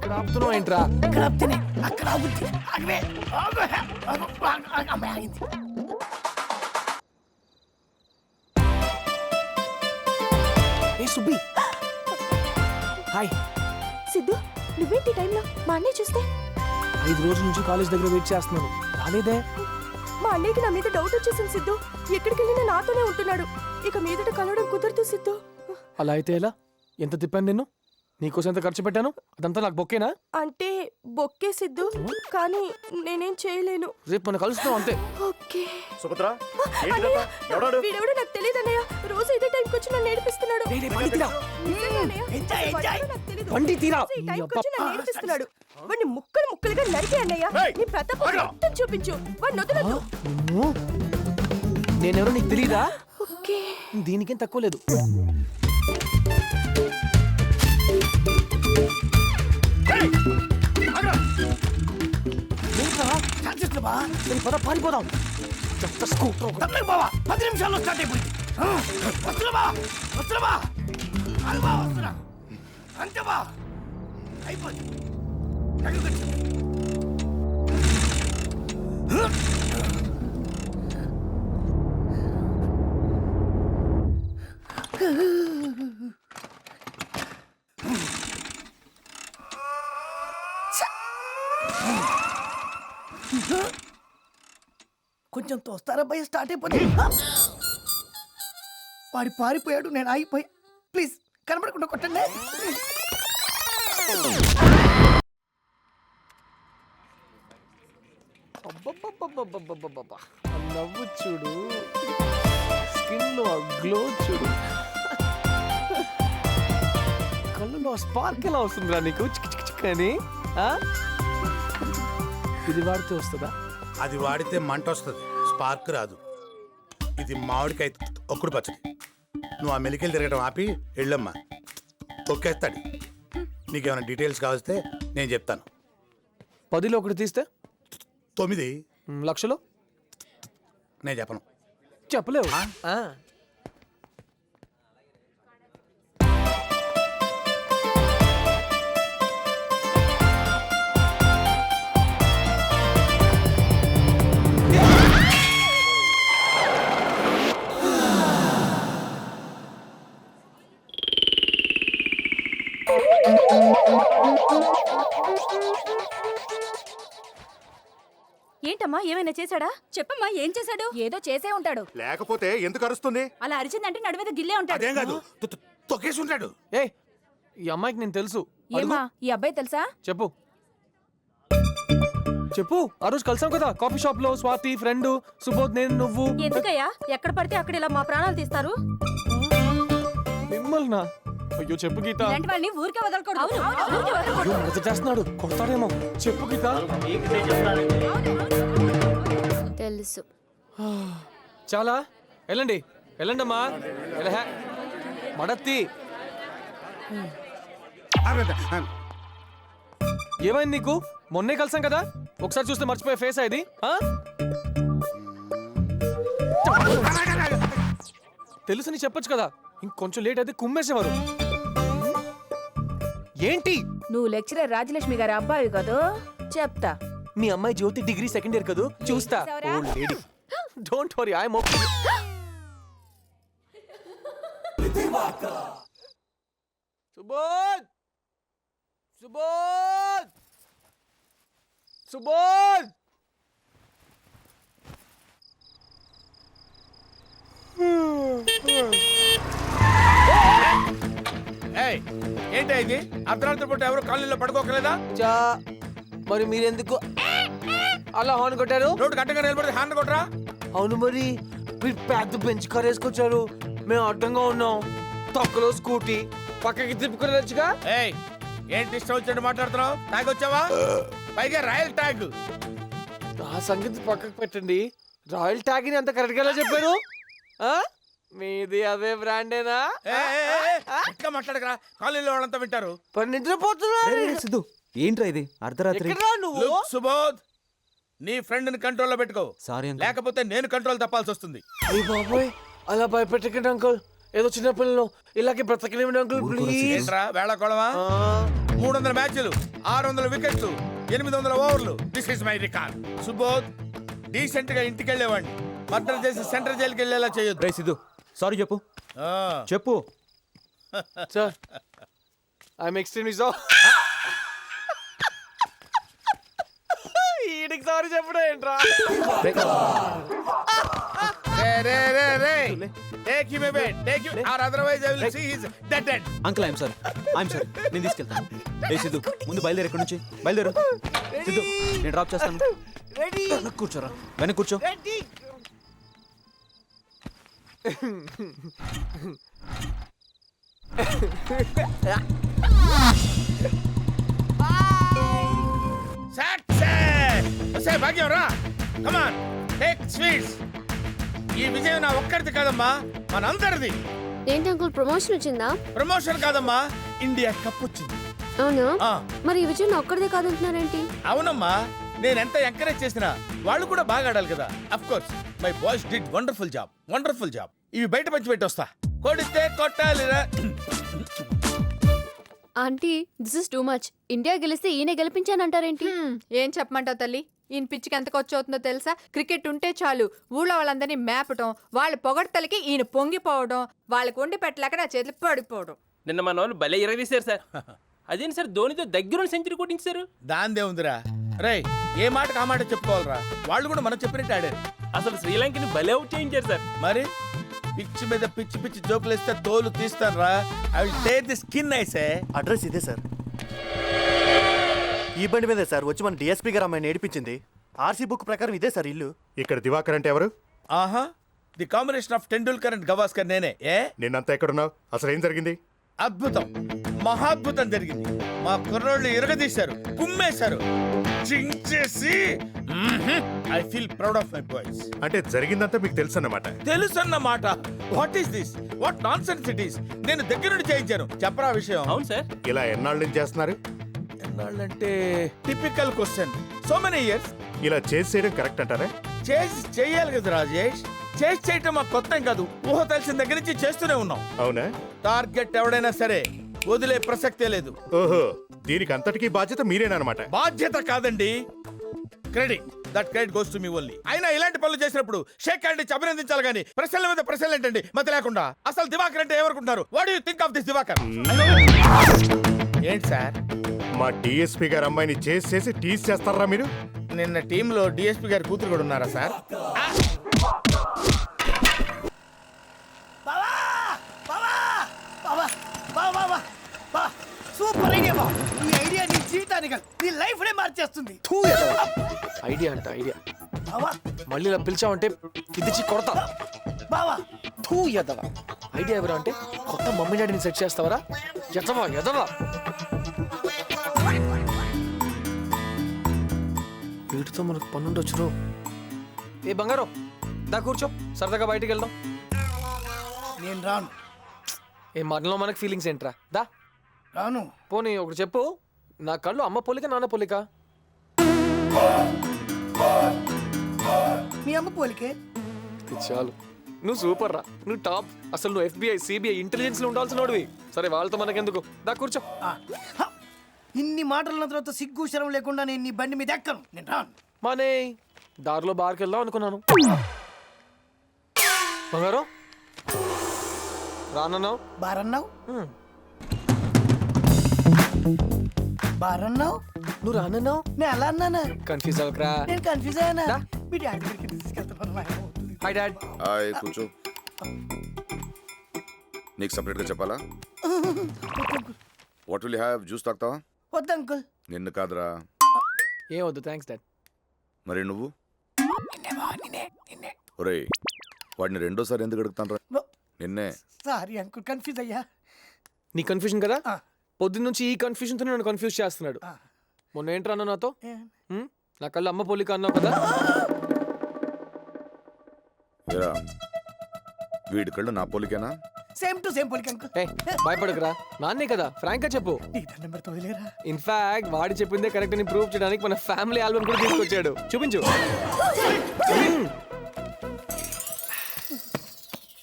ఇక్కడ ఆపుతున్నావు ఏంట్రా? ఇక్కడ ఆపుతేనే అక్కడ ఆగుద్ది. ఆగవే. ఆగింది. ఏ సుబ్బి, హాయ్. సిద్ధు, నువ్వేంటి టైంలో? మా అన్నయ్య చూస్తే 5 రోజుల నుంచి కాలేజ్ దగ్గర వెయిట్ చేస్తున్నాను, రాలేదే. మా అన్నయ్యకి నా మీద డౌట్ వచ్చేసింది సిద్ధు. ఎక్కడికి వెళ్ళినా నాతోనే ఉంటున్నాడు. ఇక మీదట కలవడం కుదరదు సిద్ధు. అలా అయితే ఎలా? ఎంత తిప్పాను నిన్ను, నీకోసం ఎంత ఖర్చు పెట్టాను, అదంతా నాకు బొక్కేనా? అంటే బొక్కే సిద్ధు, కానీ నేనేం చేయలేను. రేపు మనం కలుస్తాం అంతే. ఓకే. సుభద్ర అన్నయ్య, వీడెవడో నాకు తెలియదు అన్నయ్య. రోజు ఇదే టైంకి వచ్చి నన్ను నేర్పిస్తున్నాడు. బండి తీరా, నిజంగా అన్నయ్య, నాకు తెలీదు. బండి తీరా. రోజు ఈ టైంకి వచ్చి నన్ను నేర్పిస్తున్నాడు. వాడిని ముక్కలు ముక్కలుగా నరికి అన్నయ్య. నీ ప్రతాపం మొత్తం చూపించు. వాడిని వదలొద్దు. నిన్ను, నేనెవరో నీకు తెలీదా? ఓకే. దీనికేం తక్కువ లేదు. పద పారిపోదాం. చెత్త స్కూటర్ ఒకటి. బావా 10 నిమిషాల్లో స్టార్ట్ అయిపోయింది. వస్తున్నా బా, వస్తున్నా బా. ఆగు బా, వస్తున్నా. అంతే బా, అయిపోయింది. కొంచెం తోస్తారా భయ, స్టార్ట్ అయిపోతుంది. వాడి పారిపోయాడు, నేను ఆగిపోయా. ప్లీజ్ కనబడకుండా కొట్టండి. అబ్బబ్బబ్బబ్బబ్బబ్బబ్బబ్బ. ఆ నవ్వు చూడు, స్కిన్ లో గ్లో చూడు, కళ్ళలో స్పార్క్ ఎలా వస్తుందిరా నీకు, చిక్ చిక్ చిక్ అని. ఇది వాడితే వస్తుందా? అది వాడితే మంట వస్తుంది, స్పార్క్ రాదు. ఇది మామిడికాయ ఒక్కుడు పచ్చడి. నువ్వు ఆ మెలికలు తిరగడం ఆపి వెళ్ళమ్మా, తొక్కేస్తాడు. నీకేమైనా డీటెయిల్స్ కావస్తే నేను చెప్తాను. 10లో ఒకటి తీస్తే 9 లక్షలు నేను చెప్పను. చెప్పలేవు. ఏంటమ్మా, ఏమైనా చేశాడా? చెప్పమ్మా, ఏం చేశాడు? ఏదో చేసే ఉంటాడు. లేకపోతే ఎందుకు అరుస్తుంది? అలా అరిచిందంటే నడు మీద గిల్లే ఉంటాడు. అదేం కాదు, తొక్కేసి ఉంటాడు. ఏ, ఈ అమ్మాయికి నేను తెలుసు. ఏమ్మా, ఈ అబ్బాయి తెలుసా? చెప్పు చెప్పు. ఆ రోజు కలిసాం కదా కాఫీ షాప్ లో, స్వాతి, ఫ్రెండ్, సుబోధ్, నేను, నువ్వు. ఎందుకయ్యా ఎక్కడ పడితే అక్కడ ఇలా మా ప్రాణాలు తీస్తారు? మిమ్మల్నా? అయ్యో చెప్పు గీత. ఇలాంటి వాళ్ళని ఊరికే వదలకూడదు. ఊరికే వదలకూడదు. అయ్యో మజా చేస్తున్నాడు, కొడతాడేమో. చెప్పు గీత. తెలుసు. చాలా వెళ్ళండి, వెళ్ళండి అమ్మా. మడత్తి, ఏమైంది నీకు? మొన్నే కలిసాం కదా, ఒకసారి చూస్తే మర్చిపోయే ఫేస్ ఇది. తెలుసని చెప్పొచ్చు కదా, ఇంకొంచెం లేట్ అయితే కుమ్మేసేవారు. ఏంటి? నువ్వు లెక్చరర్ రాజలక్ష్మి గారి అబ్బాయి కదా, చెప్తా. మీ అమ్మాయి జ్యోతి డిగ్రీ సెకండ్ ఇయర్ కదా, చూస్తా. Don't worry, I'm okay. Subodh, Subodh, Subodh. ఏంటి ఇది? అర్ధరాత్రి పూట ఎవరు కాలనీలో పడుకోకలేదా? మరి మీరెందుకు అలా హార్న్ కొట్టారు? రోడ్డు కట్టంగా నిలబడితే హార్న్ కొట్టరా? అవును, మరి మీరు పెద్ద బెంచ్ కార్ వేసుకొచ్చారు, మేము అడ్డంగా ఉన్నాం. తొక్కలో స్కూటీ పక్కకి తిప్పుకునేచ్చుగా. ఏంటి ఇష్టం వచ్చినట్టు మాట్లాడుతున్నావు? ట్యాగ్ వచ్చావా? పైగా రాయల్ ట్యాగ్. ఆ సంగతి పక్కకు పెట్టండి, రాయల్ ట్యాగ్ ని అంత కరెక్ట్ గా ఎలా చెప్పారు? మీది అదే బ్రాండేనా? మాట్లాడకరా, కాలనీలో వాళ్ళంతా వింటారు. నిద్రపోతున్నారు. సిద్ధు, ఏంట్రా ఇది అర్ధరాత్రి? సుబోధ్, నీ ఫ్రెండ్ ని కంట్రోల్లో పెట్టుకో. సారీ లేకపోతే నేను కంట్రోల్ తప్పాల్సి వస్తుంది. అయ్య బాబోయ్, అలా భయపెట్టకండి అంకుల్. ఏదో చిన్న పిల్లలు ఇలాగే బ్రతకలేమండి అంకుల్ ప్లీజ్ ఏంట్రా వేళకోళమా 300 మ్యాచ్లు 600 వికెట్లు 800 ఓవర్లు. This is my record. Subodh decent గా ఇంటికి వెళ్ళేవాడిని మర్డర్ చేసి సెంట్రల్ జైలుకి వెళ్ళేలా చేయొద్దు. రే సిద్ధు సారీ చెప్పు ఆ. చెప్పు. సార్ ఐఎమ్ ఎక్స్ట్రీమ్లీ సో ఈడికి సారీ చెప్పడం ఏంట్రా రే take him away take him or otherwise I will see his dead. Uncle I'm sorry నేను తీసుకెళ్తాను. ఏ సిద్ధు ముందు బయలుదేరు ఎక్కడి నుంచి బయలుదేరు. సిద్ధు నేను డ్రాప్ చేస్తాను. వెనక్కి కూర్చోరా వెనక్కి కూర్చో. సక్సెస్ సే భాగ్యం రా కమ్ ఆన్ టేక్ స్వీట్స్. ఈ విజయం నా ఒక్కరిది కాదమ్మా మనందరిది. ఏంటి అంకుల్ ప్రమోషన్ వచ్చిందా? ప్రమోషన్ కాదమ్మా ఇండియా కప్ వచ్చింది. అవునా? ఆ. మరి ఈ విజయం ఒక్కడిదే కాదంటున్నారేంటి? అవునమ్మా నేను ఎంత ఎంకరేజ్ చేసినా వాళ్ళు కూడా బాగా ఆడాలి కదా. Of course my boys did wonderful job. ఇవి బయట పంచి పెట్టొస్తా. కొడితే కొట్టాలిరా. Aunty this is too much. India గెలిస్తే ఈయన గెలిపించానంటారేంటి? ఏం చెప్పమంటావు తల్లి? ఈయన పిచ్చికి ఎంత ఖర్చవుతుందో తెలుసా? క్రికెట్ ఉంటే చాలు ఊళ్ళో వాళ్ళందరినీ మేపటం, వాళ్ళ పొగడ్తలకి ఈయన పొంగిపోవడం, వాళ్ళకి వండి పెట్టలేక నా చేతులు పడిపోవడం. నిన్న మన వాళ్ళు భలే ఇరగదీశారు సార్. అదేంటి సార్ ధోనితో దగ్గర సెంచరీ కొట్టించారు. దాందే ఉందిరా. రేయ్ ఏ మాటకు ఆ మాట చెప్పుకోవాలరా. వాళ్ళు కూడా మనం చెప్పినట్టు ఆడారు. అసలు శ్రీలంకని భలే అవుట్ చేయించారు సార్. మరి పిచ్చి మీద పిచ్చి జోకులు ఇస్తే తోలు తీస్తాను రా. I will take the skin I say. Address ఇదే సార్. ఈ బండి మీదే సార్ వచ్చి మన డిఎస్పీ గారు అమ్మాయిని ఏడిపించింది. ఆర్సీ బుక్ ప్రకారం ఇదే సార్ ఇల్లు. ఇక్కడ దివాకర్ అంటే ఎవరు? ఆహా the combination of Tendulkar and Gavaskar నేనే. ఏ నిన్నంతా ఎక్కడున్నావు? అసలు ఏం జరిగింది? అద్భుతం మహాద్భుతం జరిగింది. మా కుర్రోళ్ళు ఇరగదీశారు, కుమ్మేశారు, చించేసి I feel proud of my boys. అంటే జరిగిందంతా మీకు తెలుసు అన్నమాట. తెలుసన్నమాట. What is this? What nonsense it is? నేను దగ్గర నుండి చేయించాను. చెప్పరా విషయం? అవును సార్. ఇలా ఎన్నాళ్ళ నుంచి చేస్తున్నారు? ఎన్నాళ్ళంటే typical question. So many years. ఇలా చేసి చేయడం కరెక్ట్ అంటారా? చేసి చెయ్యాలి కదా రాజేష్. చేసి చేయటం మాకు కొత్త కాదు. ఊహ తెలిసిన దగ్గర నుంచి చేస్తూనే ఉన్నాం. అవునా? టార్గెట్ ఎవడైనా సరే వదిలే ప్రసక్తే లేదు. ఓహో దీనికి అంతటికీ బాధ్యత మీరేనమాట. బాధ్యత కాదండి, credit. That credit goes to me only. అయినా ఇలాంటి పనులు చేసినప్పుడు షేక్ హ్యాండ్ ఇచ్చి అభినందించాలి కానీ ప్రశ్నల మీద ప్రశ్నలు ఏంటండి మధ్య లేకుండా. అసలు దివాకర్ అంటే ఏమనుకుంటున్నారు? What you think of this Divakar? ఏంటి సార్ మా డిఎస్పీ గారు అమ్మాయిని చేసి టీస్ చేస్తారా మీరు? నిన్న టీంలో డిఎస్పీ గారి కూతురు కూడా ఉన్నారా సార్? సూపర్ ఐడియా బా. ఈ ఐడియా నీ జీవితానికి నీ లైఫ్ నే మార్చేస్తుంది. ఐడియా అంట ఐడియా. బావా మళ్ళీ ఇలా పిలిచావంటే కిదిచి కొడతా. బావా తూ ఎదవా. ఐడియా ఎవరా అంటే కొత్త మమ్మీ డాడీని సెట్ చేస్తావరా? ఎదవా వీటితో మనకు పనుండొచ్చు. ఏ బంగారం దా కూర్చో, సరదాగా బయటికి వెళ్దాం. నేను రాను. ఏ మనలో మనకు ఫీలింగ్స్ ఏంట్రా? దా రాను. పోనీ ఒకటి చెప్పు, నా కళ్ళు అమ్మ పోలిక నాన్న పోలిక? మీ అమ్మ పోలికే. చాలు, నువ్వు సూపర్ రా, నువ్వు టాప్. అసలు నువ్వు FBI CBI ఇంటెలిజెన్స్ లో ఉండాల్సిన వాడివి. సరే వాళ్ళతో మనకెందుకు, దా కూర్చో. ఇన్ని మాటల తర్వాత సిగ్గు శరం లేకుండా నేను నీ బండి మీద ఎక్కను. నేను రాను. మానే దారిలో బార్కి వెళ్దాం అనుకున్నాను. బంగారం రానన్నావు. బారన్నావు బారన్నావు. నువ్వు రానన్నావు. నేను అలా అన్నానా? కన్ఫ్యూజ్ అవ్వకరా. నేను కన్ఫ్యూజ్ అయ్యానా? దా. మీ డాడీ దగ్గరికి తీసుకెళ్తాను. Hi dad. హాయ్ కూర్చో. నీకు సపరేట్గా చెప్పాలా? What will have? జ్యూస్ తాగుతావా? వద్దు అంకుల్. నిన్ను కాదురా. ఏం వద్దు, థ్యాంక్స్ డాడ్. మరి నువ్వు? ఒరేయ్ వాడిని రెండోసారి ఎందుకు అడుగుతాను రా? నిన్నే. సారీ అంకుల్, కన్ఫ్యూజ్ అయ్యా. నీ కన్ఫ్యూజన్ కదా, ఆ. పొద్దున్న నుంచి ఈ కన్ఫ్యూజన్తో నన్ను కన్ఫ్యూజ్ చేస్తున్నాడు. ఆ. మొన్న ఏంట్రా అన్నావు నాతో? ఏ. నా కళ్ళు అమ్మ పోలిక అన్నావు కదా. ఏరా, వీడి కళ్ళు నా పోలికేనా? సేమ్ టు సేమ్ పోలిక అంకుల్. ఏ భయపడకురా, నాన్నే కదా, ఫ్రాంక్ గా చెప్పు. నీ దండం పెడతా వదిలేరా. ఇన్ఫాక్ట్ వాడి చెప్పిందే కరెక్ట్ అని ప్రూవ్ చేయడానికి మన ఫ్యామిలీ ఆల్బమ్ కూడా తీసుకొచ్చాడు. చూపించు.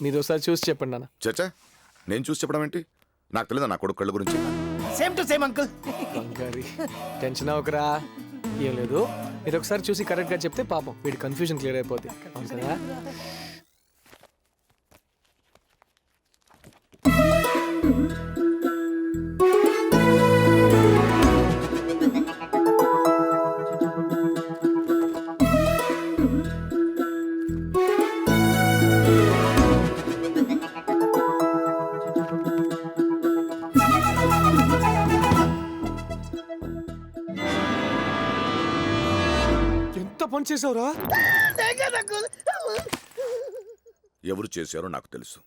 మీరు ఒకసారి చూసి చెప్పండి నాన్న. చచ్చా నేను చూసి చెప్పడం ఏంటి? నాకు తెలియదా నా కొడుకు కళ్ళ గురించి? Same to same uncle. బంగారి టెన్షన్ అవ్వకరా, ఏం లేదు. మీరు ఒకసారి చూసి కరెక్ట్గా చెప్తే పాపం వీడి కన్ఫ్యూజన్ క్లియర్ అయిపోద్ది. అవును కదా? ఎంత పని చేసావురా? ఎవరు చేశారో నాకు తెలుసు.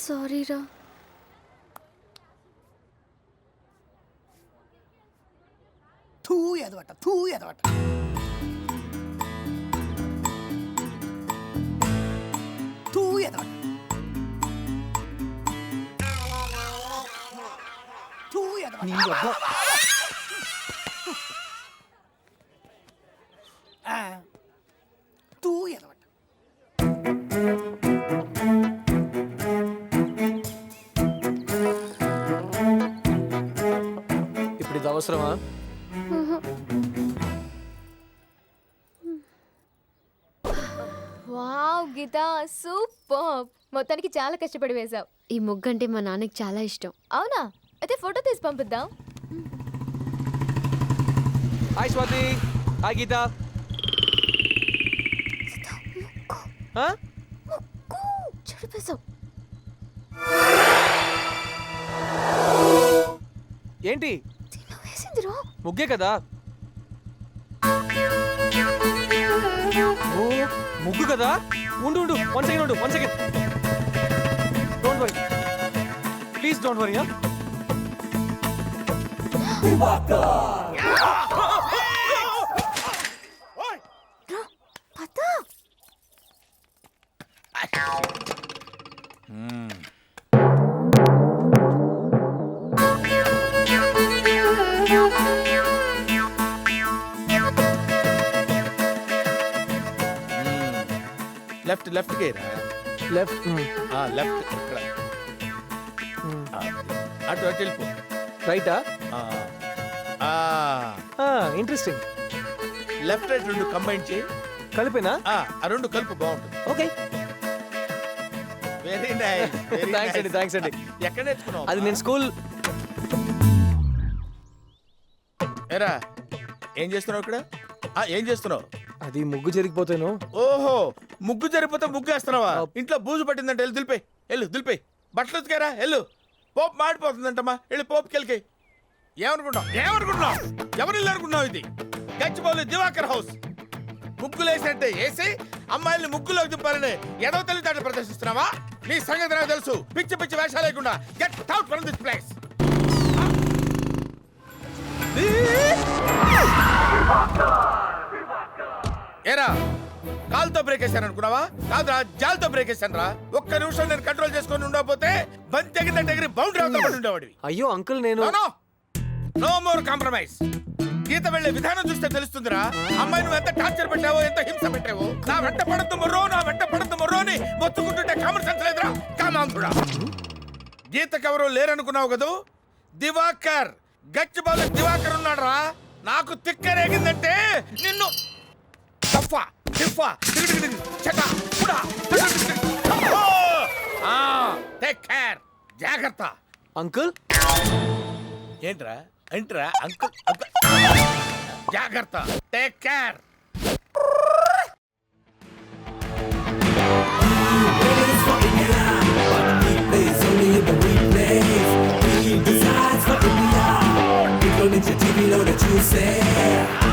సారీ రా. తూ ఎదవట, తూ ఎదవట. తూ ఎదవట. తూ ఎదవట. తూ ఎదవట. ఇప్పుడు ఇది అవసరమా? వావ్ గీత, సూపర్. మొత్తానికి చాలా కష్టపడి వేశావు. ఈ ముగ్గు అంటే మా నాన్నకి చాలా ఇష్టం. అవునా? అయితే ఫోటో తీసి పంపిద్దాం. హాయ్ స్వాతి. హాయ్ గీత. చెడిపేశావు. ఏంటి వేసిందిరా ముగ్గే కదా? ఓ ముగ్గు కదా. ఉండు ఉండు, 1 సెకండ్ ఉండు, 1 second. Don't worry, please don't worry. Left left గేరా. లెఫ్ట్ లెఫ్ట్ ఇక్కడ. అటు అటు వెళ్ళిపో. రైటా? ఇంట్రెస్టింగ్. లెఫ్ట్ రైట్ రెండు కంబైన్ చేయి. కలిపేనా? ఆ రెండు కలుపు, బాగుంటుంది. ఓకే. Very nice. థ్యాంక్స్ అండి, థ్యాంక్స్ అండి. ఎక్కడ నేర్చుకున్నావు? అది నేను స్కూల్. ఏరా ఏం చేస్తున్నావు ఇక్కడ? ఏం చేస్తున్నావు? అది ముగ్గు జరిగిపోతాను. ఓహో, ముగ్గు జరిగిపోతే ముగ్గు వేస్తున్నావా? ఇంట్లో బూజు పట్టిందంటే వెళ్ళి దులిపే. వెళ్ళు దులిపే. బట్టలు ఉతికారా? వెళ్ళు. పోపు మాడిపోతుందంటమ్మా, వెళ్ళి పోపుకి వెళ్ళి. ఏమనుకుంటున్నావు? ఏమనుకుంటున్నావు? ఎవరు ఇల్లు అనుకుంటున్నావు? ఇది గచ్చిబౌలి దివాకర్ హౌస్. ముగ్గులు వేసినట్టే వేసి అమ్మాయిల్ని ముగ్గులోకి దింపాలని ఎడవ తెలివితేటలు ప్రదర్శిస్తున్నావా? నీ సంగతి నాకు తెలుసు. పిచ్చి పిచ్చి వేషాలు లేకుండా get out from this place. ఏరా కాలుతో బ్రేక్ వేసాను అనుకున్నావా? కాదురా, జాలతో బ్రేక్ వేసాను రా. ఒక్క నిమిషం నేను కంట్రోల్ చేసుకొని ఉండకపోతే బంతి ఎగిరినట్టు ఎగిరి బౌండరీ అవతల ఉండేవాడివి. అయ్యో అంకుల్, నేను నో మోర్ కాంప్రమైజ్. గీత వెళ్లే విధానం చూస్తే తెలుస్తుందిరా. అమ్మాయి నువ్వు ఎంత టార్చర్ పెట్టావో, ఎంత హింస పెట్టావో. నా వెంట పడద్దు మొర్రో, నా వెంట పడద్దు మొర్రో అని మొత్తుకుంటుంటే కామన్ సెన్స్ లేదురా. కామాంధుడా. గీతకెవరో లేరనుకున్నావు కదూ? దివాకర్, గచ్చిబౌలి దివాకర్ ఉన్నాడు రా. నాకు తిక్కరేగిందంటే నిన్ను టఫా టిఫా చటా పుడా. టేక్ కేర్, జాగ్రత్త. అంకుల్ ఏంట్రా ఏంట్రా? అంకుల్ అంకుల్ జాగ్రత్త. Take care. TV, know that you say